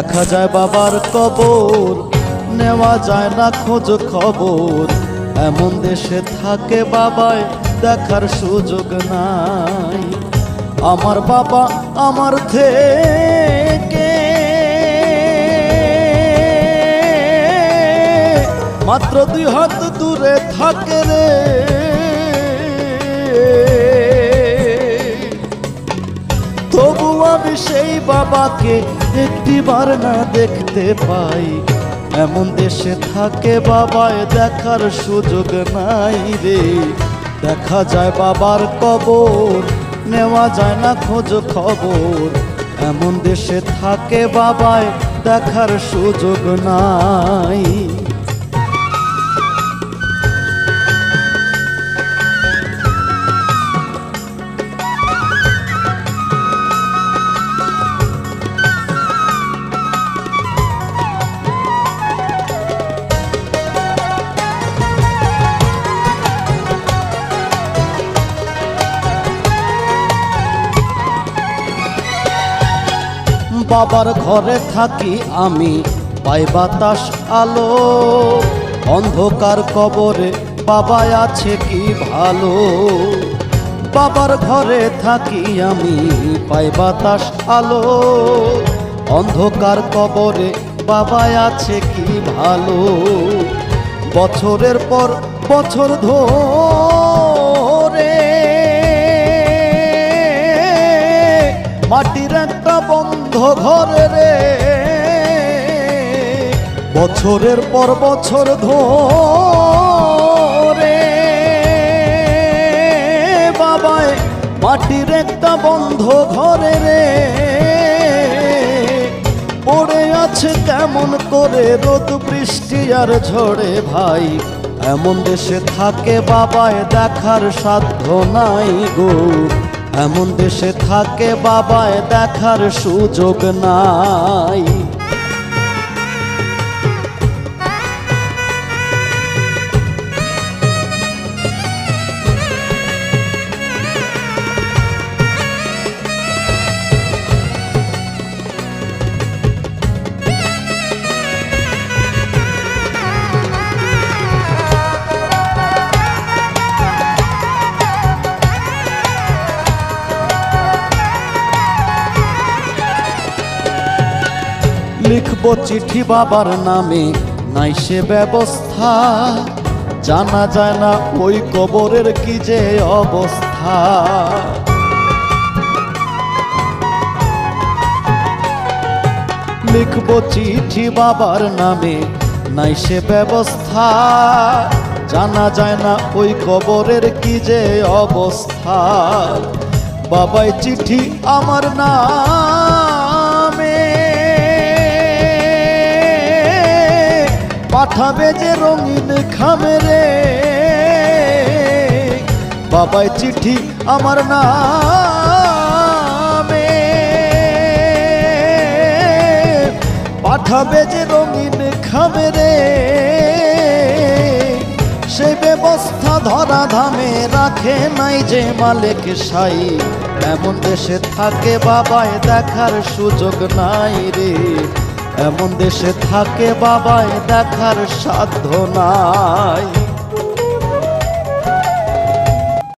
দেখা যায় বাবার কবর, নেওয়া যায় না খোঁজ খবর। এমন দেশে থাকে বাবায় দেখার সুযোগ নাই। আমার বাবা আমার থেকে মাত্র 2 হাত দূরে থাকে রে। তবু আমি সেই বাবাকে একটিবার না দেখতে পাই। এমন দেশে থাকে বাবায় দেখার সুযোগ নাই রে। দেখা যায় বাবার কবর, নেওয়া যায় না খোঁজ খবর। এমন দেশে থাকে বাবায় দেখার সুযোগ নাই। বাবার ঘরে থাকি আমি, পাই বাতাস আলো। অন্ধকার কবরে বাবা আছে কি ভালো। বাবার ঘরে থাকি আমি, পাই বাতাস আলো। অন্ধকার কবরে বাবা আছে কি ভালো। বছরের পর বছর ধরে মাটির একটা বন্ধ ঘরে রে। বছরের পর বছর ধরে বাবায় মাটির একটা বন্ধ ঘরে রে পড়ে আছে কেমন করে রোদ বৃষ্টি আর ঝড়ে ভাই। এমন দেশে থাকে বাবায় দেখার সাধ্য নাই গো। এমন দেশে থাকে বাবায় দেখার সুযোগ নাই। লিখবো চিঠি বাবার নামে, নাই সে ব্যবস্থা। জানা যায় না ওই কবরের কি যে অবস্থা। লিখবো চিঠি বাবার নামে, নাই সে ব্যবস্থা। জানা যায় না ওই কবরের কি যে অবস্থা। বাবাই চিঠি আমার নামে পাঠাবে যে রঙিন খামে রে। বাবাই চিঠি আমার নামে পাঠাবে যে রঙিন খামে রে। সেই ব্যবস্থা ধরা ধামে রাখে নাই যে মালিক সাই। এমন দেশে থাকে বাবায় দেখার সুযোগ নাই রে। এমন দেশে থাকে বাবায় দেখার সাধ্য নাই।